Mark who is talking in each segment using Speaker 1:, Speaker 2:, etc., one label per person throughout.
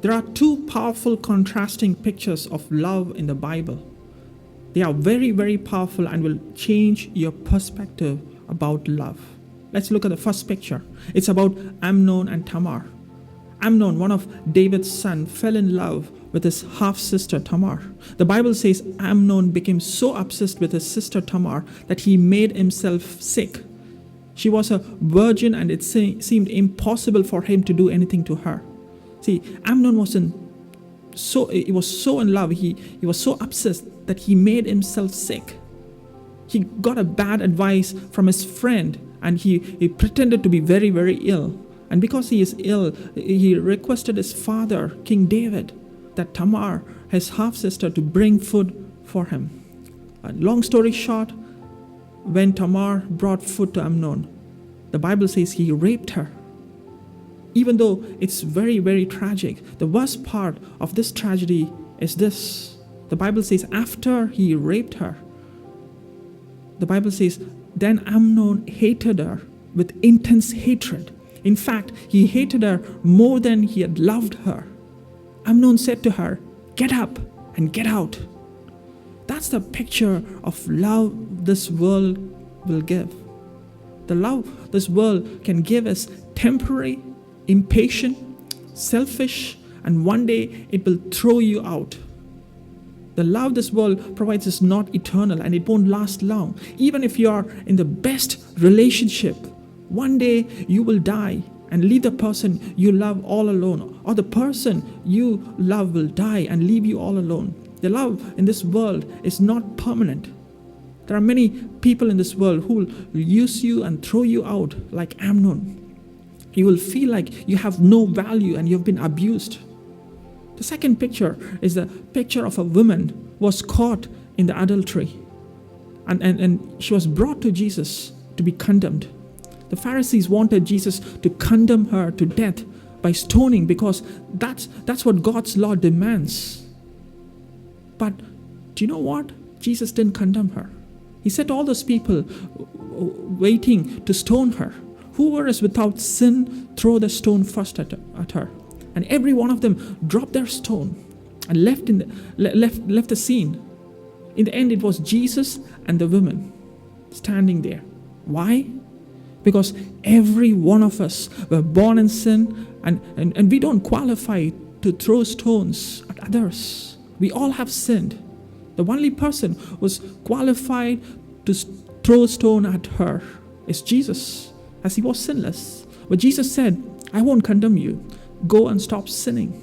Speaker 1: There are two powerful contrasting pictures of love in the Bible. They are very, very powerful and will change your perspective about love. Let's look at the first picture. It's about Amnon and Tamar. Amnon, one of David's sons, fell in love with his half-sister Tamar. The Bible says Amnon became so obsessed with his sister Tamar that he made himself sick. She was a virgin and it seemed impossible for him to do anything to her. See, Amnon was so in love, he was so obsessed that he made himself sick. He got a bad advice from his friend and he pretended to be very, very ill. And because he is ill, he requested his father, King David, that Tamar, his half-sister, to bring food for him. And long story short, when Tamar brought food to Amnon, the Bible says he raped her. Even though it's very, very tragic, the worst part of this tragedy is this. The Bible says after he raped her, the Bible says, then Amnon hated her with intense hatred. In fact, he hated her more than he had loved her. Amnon said to her, "Get up and get out." That's the picture of love this world will give. The love this world can give is temporary, impatient, selfish, and one day it will throw you out. The love this world provides is not eternal and it won't last long. Even if you are in the best relationship, one day you will die and leave the person you love all alone, or the person you love will die and leave you all alone. The love in this world is not permanent. There are many people in this world who will use you and throw you out like Amnon. You will feel like you have no value and you've been abused. The second picture is the picture of a woman who was caught in the adultery. And she was brought to Jesus to be condemned. The Pharisees wanted Jesus to condemn her to death by stoning because that's what God's law demands. But do you know what? Jesus didn't condemn her. He said all those people waiting to stone her, whoever is without sin, throw the stone first at her. And every one of them dropped their stone and left the scene. In the end, it was Jesus and the women standing there. Why? Because every one of us were born in sin and we don't qualify to throw stones at others. We all have sinned. The only person who was qualified to throw a stone at her is Jesus, as he was sinless. But Jesus said, "I won't condemn you. Go and stop sinning."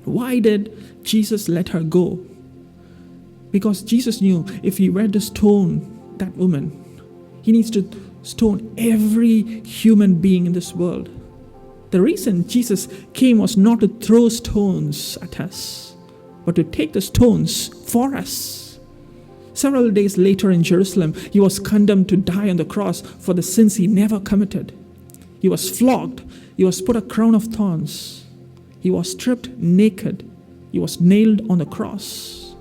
Speaker 1: Why did Jesus let her go? Because Jesus knew if he were to stone that woman, he needs to stone every human being in this world. The reason Jesus came was not to throw stones at us, but to take the stones for us. Several days later in Jerusalem, he was condemned to die on the cross for the sins he never committed. He was flogged. He was put a crown of thorns. He was stripped naked. He was nailed on the cross.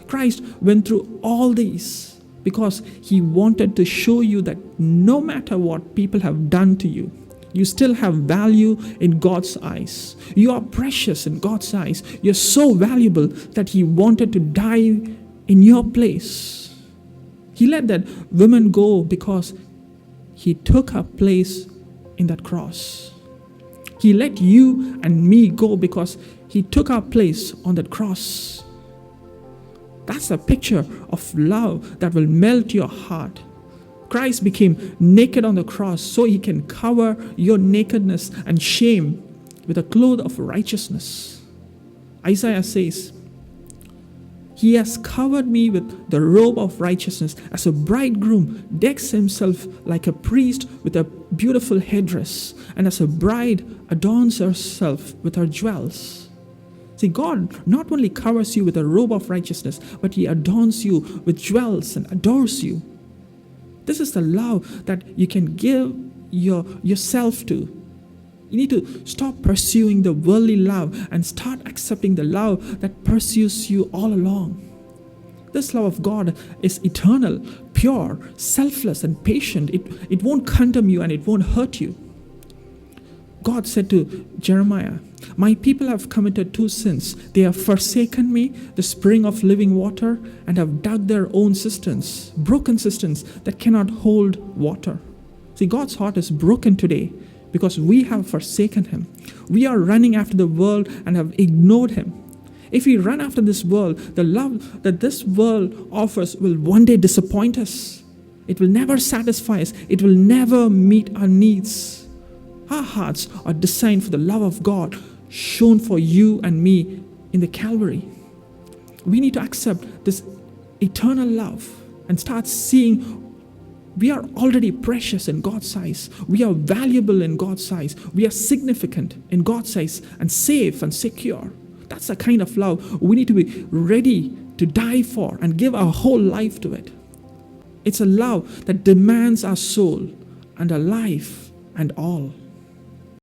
Speaker 1: Christ went through all these because he wanted to show you that no matter what people have done to you, you still have value in God's eyes. You are precious in God's eyes. You're so valuable that he wanted to die in your place. He let that woman go because he took her place in that cross. He let you and me go because he took our place on that cross. That's a picture of love that will melt your heart. Christ became naked on the cross so he can cover your nakedness and shame with a cloth of righteousness. Isaiah says, "He has covered me with the robe of righteousness, as a bridegroom decks himself like a priest with a beautiful headdress, and as a bride adorns herself with her jewels." See, God not only covers you with a robe of righteousness, but he adorns you with jewels and adores you. This is the love that you can give yourself to. You need to stop pursuing the worldly love and start accepting the love that pursues you all along. This love of God is eternal, pure, selfless, and patient. It won't condemn you and it won't hurt you. God said to Jeremiah, My people have committed two sins. They have forsaken me, the spring of living water, and have dug their own cisterns, broken cisterns that cannot hold water. See, God's heart is broken today because we have forsaken Him. We are running after the world and have ignored Him. If we run after this world, the love that this world offers will one day disappoint us. It will never satisfy us. It will never meet our needs. Our hearts are designed for the love of God shown for you and me in the Calvary. We need to accept this eternal love and start seeing we are already precious in God's eyes. We are valuable in God's eyes. We are significant in God's eyes and safe and secure. That's the kind of love we need to be ready to die for and give our whole life to it. It's a love that demands our soul and our life and all.